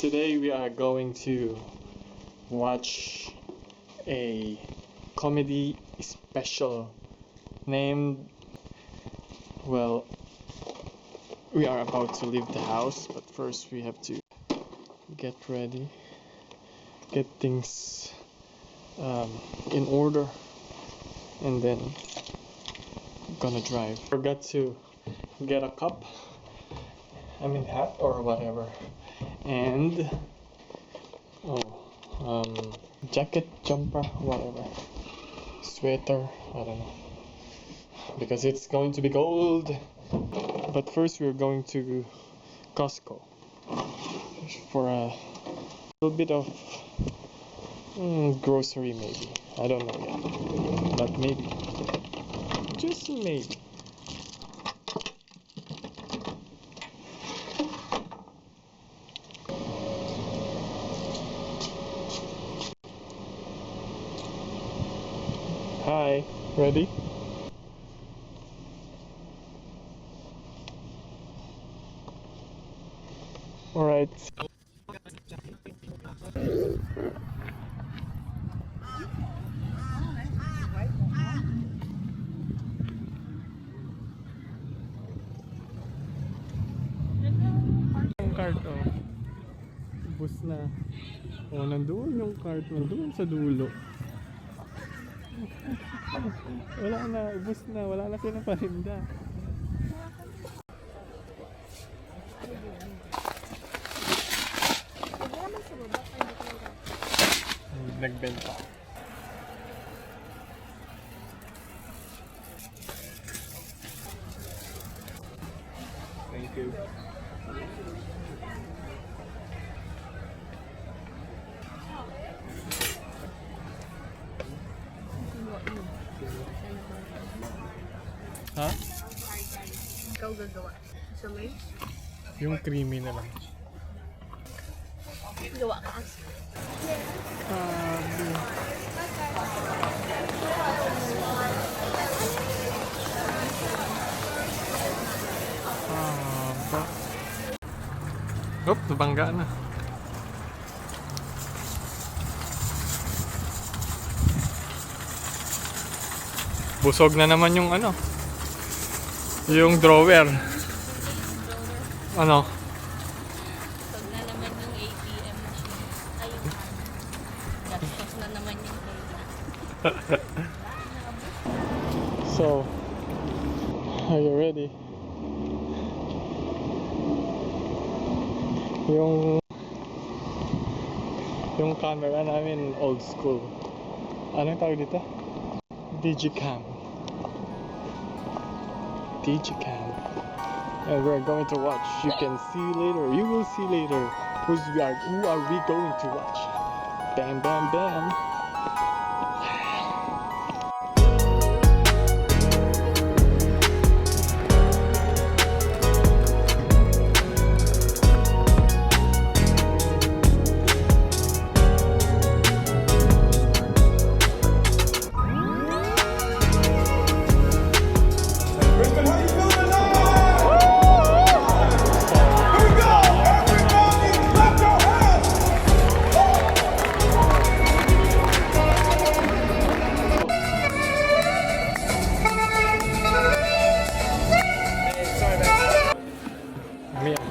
Today we are going to watch a comedy special named, well, we are about to leave the house, but first we have to get ready, get things in order, and then gonna drive. Forgot to get a cup, hat or whatever, and jacket, jumper, whatever, sweater, I don't know, because it's going to be cold. But first we're going to Costco for a little bit of grocery, maybe. I don't know yet, but maybe, just maybe. Hi, ready? All right. Yung cart, bus na. Nandoon yung cart, nandoon sa dulo. Wala na, ubos na, wala na silang parinda. Nagbenta. Thank you. Ha? Ikaw gagawa. So may? Yung creamy na lang. Gawa ka. Nabangga na. Busog na naman yung yung drawer. Ano? Busog na naman yung ATM machine. Ay, gastos na naman yung data. So, are you ready? Yung camera namin old school. Anong tawag dito? Digicam. And we're going to watch. You can see later. You will see later. Who are we going to watch? Bam, bam, bam.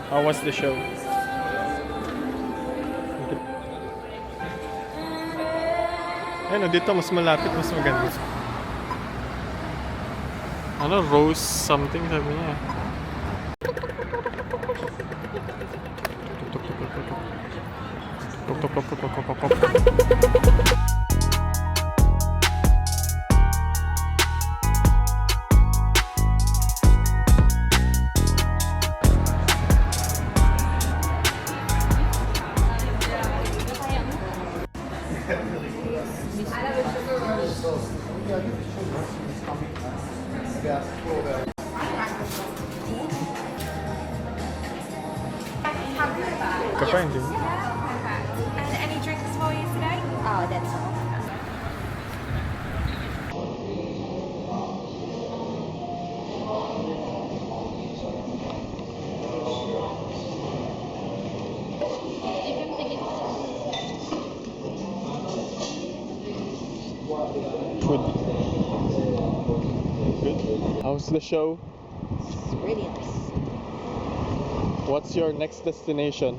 How was the show? Dito mas malapit, mas maganda. Rose something sabi niya. Kapain din. And any drinks for you today? Oh, that's all. You can food. Good. How's the show? It's really nice. What's your next destination?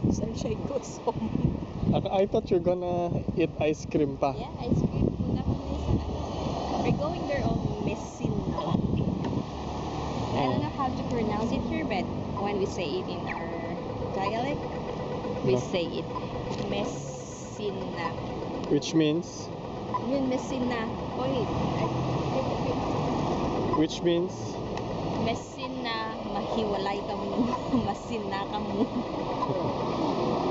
Sunshine goes home. I thought you're gonna eat ice cream pa. Yeah, ice cream. Punta kami sa we're going there on Messina. I don't know how to pronounce it here, but when we say it in our dialect, we No. say it Messina. Which means? Yun, Messina. Wait, Which means? Messina, mahiwalay ka mo. Masina ka mo.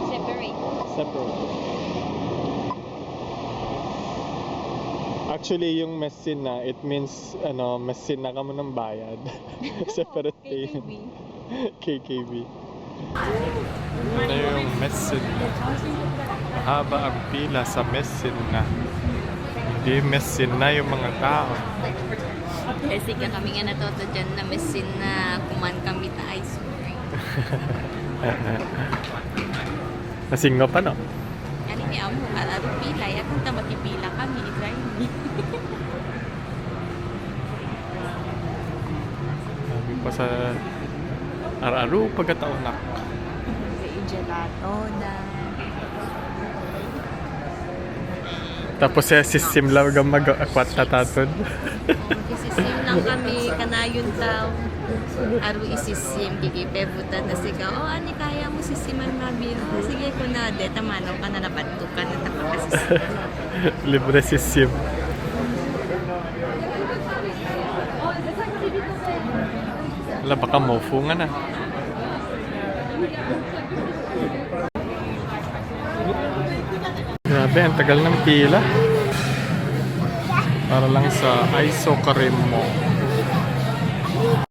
Separate. Separate. Actually, yung Messina, it means, Messina ka mo ng bayad. Separate KKB. KKB. Ito yung Messina. Mahaba ang pila sa Messina. Hindi Messina yung mga tao. Kasi ka kami nga natuto dyan na Messina, kuman kami ta ice cream. Nasingo pa, no? Ano ni amo, alaro pila, ya kung makipila kami, try me. Sabi pa sa araw pagkataunak. May gelato na. Tapos si Sim lang mag-akwat na taton. Kasi sim lang kami, kanayon tao. Aro isisim, kikipebutan na sigaw. Oh, ani kaya mo sisiman mabi. Oh, sige ko na, deta manaw ka na napatukan na tapakasisim. Libre si Sim. Wala, baka mofo nga na. Grabe, ang tagal ng pila. Para lang sa ice cream mo.